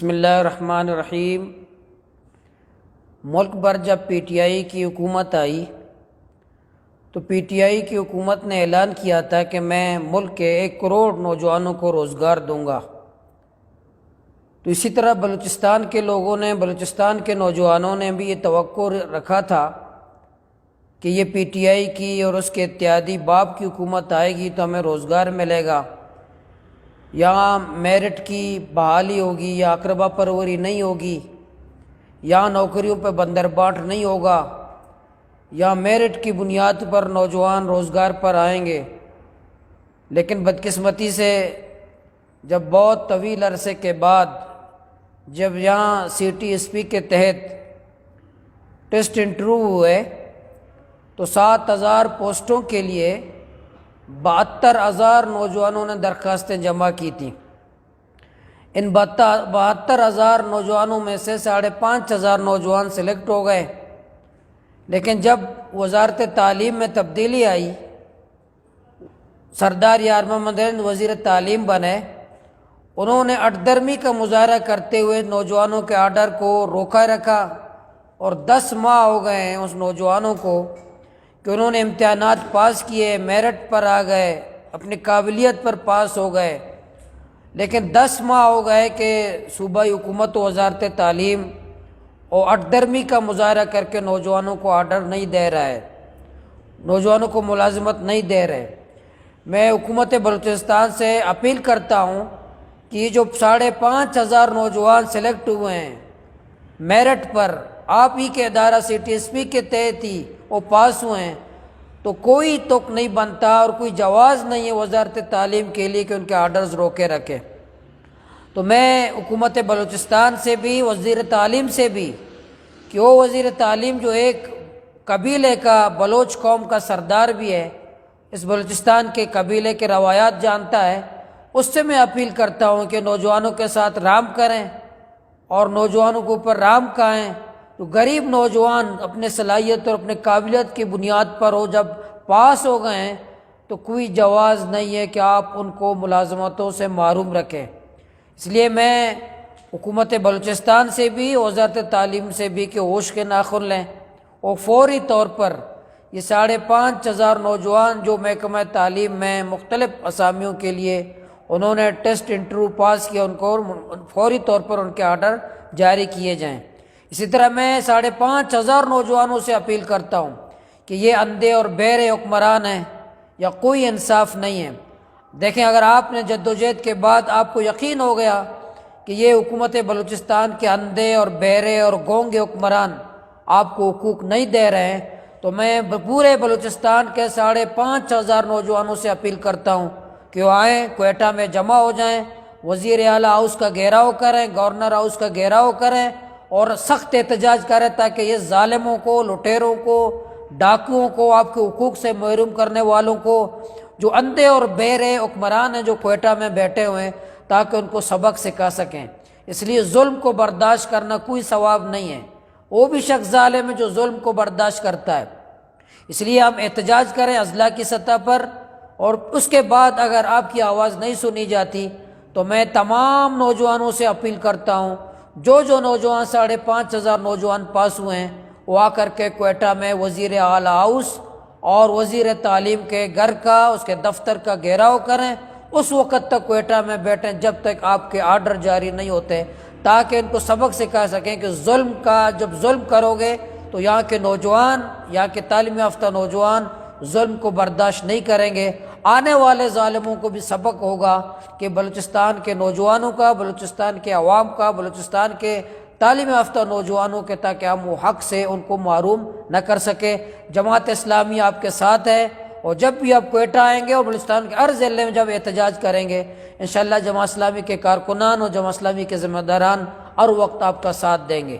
بسم اللہ الرحمن الرحیم۔ ملک بھر جب پی ٹی آئی کی حکومت آئی تو پی ٹی آئی کی حکومت نے اعلان کیا تھا کہ میں ملک کے 1 کروڑ نوجوانوں کو روزگار دوں گا۔ تو اسی طرح بلوچستان کے لوگوں نے، بلوچستان کے نوجوانوں نے بھی یہ توقع رکھا تھا کہ یہ پی ٹی آئی کی اور اس کے اتحادی باب کی حکومت آئے گی تو ہمیں روزگار ملے گا، یہاں میرٹ کی بحالی ہوگی یا اقربا پروری نہیں ہوگی، یہاں نوکریوں پہ بندرباٹ نہیں ہوگا، یہاں میرٹ کی بنیاد پر نوجوان روزگار پر آئیں گے۔ لیکن بدقسمتی سے جب بہت طویل عرصے کے بعد جب یہاں سی ٹی ایس پی کے تحت ٹیسٹ انٹرویو ہوئے تو 7,000 پوسٹوں کے لیے 72,000 نوجوانوں نے درخواستیں جمع کی تھیں۔ ان 72,000 نوجوانوں میں سے 5,500 نوجوان سلیکٹ ہو گئے۔ لیکن جب وزارت تعلیم میں تبدیلی آئی، سردار یار محمد وزیر تعلیم بنے، انہوں نے 8 درمی کا مظاہرہ کرتے ہوئے نوجوانوں کے آرڈر کو روکا رکھا، اور 10 ماہ ہو گئے ہیں اس نوجوانوں کو کہ انہوں نے امتحانات پاس کیے، میرٹ پر آ گئے، اپنی قابلیت پر پاس ہو گئے، لیکن 10 ماہ ہو گئے کہ صوبائی حکومت و وزارت تعلیم اور 8 درمی کا مظاہرہ کر کے نوجوانوں کو آرڈر نہیں دے رہا ہے، نوجوانوں کو ملازمت نہیں دے رہے۔ میں حکومت بلوچستان سے اپیل کرتا ہوں کہ یہ جو 5,500 نوجوان سلیکٹ ہوئے ہیں میرٹ پر، آپ ہی کے ادارہ سی ٹی ایس پی کے تحت ہی وہ پاس ہوئے ہیں، تو کوئی تک نہیں بنتا اور کوئی جواز نہیں ہے وزارت تعلیم کے لیے کہ ان کے آرڈرز روکے رکھے۔ تو میں حکومت بلوچستان سے بھی، وزیر تعلیم سے بھی، کہ وہ وزیر تعلیم جو ایک قبیلے کا، بلوچ قوم کا سردار بھی ہے، اس بلوچستان کے قبیلے کے روایات جانتا ہے، اس سے میں اپیل کرتا ہوں کہ نوجوانوں کے ساتھ رحم کریں اور نوجوانوں کے اوپر رحم کھائیں۔ تو غریب نوجوان اپنے صلاحیت اور اپنے قابلیت کی بنیاد پر وہ جب پاس ہو گئے ہیں تو کوئی جواز نہیں ہے کہ آپ ان کو ملازمتوں سے محروم رکھیں۔ اس لیے میں حکومت بلوچستان سے بھی، وزارت تعلیم سے بھی کہ ہوش کے ناخن لیں اور فوری طور پر یہ 5,500 نوجوان جو محکمہ تعلیم میں مختلف اسامیوں کے لیے انہوں نے ٹیسٹ انٹرویو پاس کیا، ان کو فوری طور پر ان کے آرڈر جاری کیے جائیں۔ اسی طرح میں 5,500 نوجوانوں سے اپیل کرتا ہوں کہ یہ اندھے اور بہرے حکمران ہیں یا کوئی انصاف نہیں ہے۔ دیکھیں، اگر آپ نے جدوجہد کے بعد آپ کو یقین ہو گیا کہ یہ حکومت بلوچستان کے اندھے اور بہرے اور گونگے حکمران آپ کو حقوق نہیں دے رہے ہیں، تو میں پورے بلوچستان کے 5,500 نوجوانوں سے اپیل کرتا ہوں کہ وہ آئیں، کوئٹہ میں جمع ہو جائیں، وزیر اعلیٰ ہاؤس کا گھیراؤ کریں، گورنر ہاؤس کا گھیراؤ کریں اور سخت احتجاج کریں تاکہ یہ ظالموں کو، لٹیروں کو، ڈاکوؤں کو، آپ کے حقوق سے محروم کرنے والوں کو، جو اندھے اور بہرے حکمران ہیں جو کوئٹہ میں بیٹھے ہوئے ہیں، تاکہ ان کو سبق سکھا سکیں۔ اس لیے ظلم کو برداشت کرنا کوئی ثواب نہیں ہے، وہ بھی شخص ظالم ہے جو ظلم کو برداشت کرتا ہے۔ اس لیے ہم احتجاج کریں اضلاع کی سطح پر، اور اس کے بعد اگر آپ کی آواز نہیں سنی جاتی تو میں تمام نوجوانوں سے اپیل کرتا ہوں، جو نوجوان 5,500 نوجوان پاس ہوئے ہیں وہ آ کر کے کوئٹہ میں وزیر اعلیٰ ہاؤس اور وزیر تعلیم کے گھر کا، اس کے دفتر کا گھیراؤ کریں، اس وقت تک کوئٹہ میں بیٹھیں جب تک آپ کے آرڈر جاری نہیں ہوتے، تاکہ ان کو سبق سکھا سکیں کہ جب ظلم کرو گے تو یہاں کے نوجوان، یہاں کے تعلیم یافتہ نوجوان ظلم کو برداشت نہیں کریں گے۔ آنے والے ظالموں کو بھی سبق ہوگا کہ بلوچستان کے نوجوانوں کا، بلوچستان کے عوام کا، بلوچستان کے تعلیم یافتہ نوجوانوں کے، تاکہ ہم وہ حق سے ان کو محروم نہ کر سکے۔ جماعت اسلامی آپ کے ساتھ ہے، اور جب بھی آپ کوئٹہ آئیں گے اور بلوچستان کے ہر ضلع میں جب احتجاج کریں گے، انشاءاللہ جماعت اسلامی کے کارکنان اور جماعت اسلامی کے ذمہ داران ہر وقت آپ کا ساتھ دیں گے۔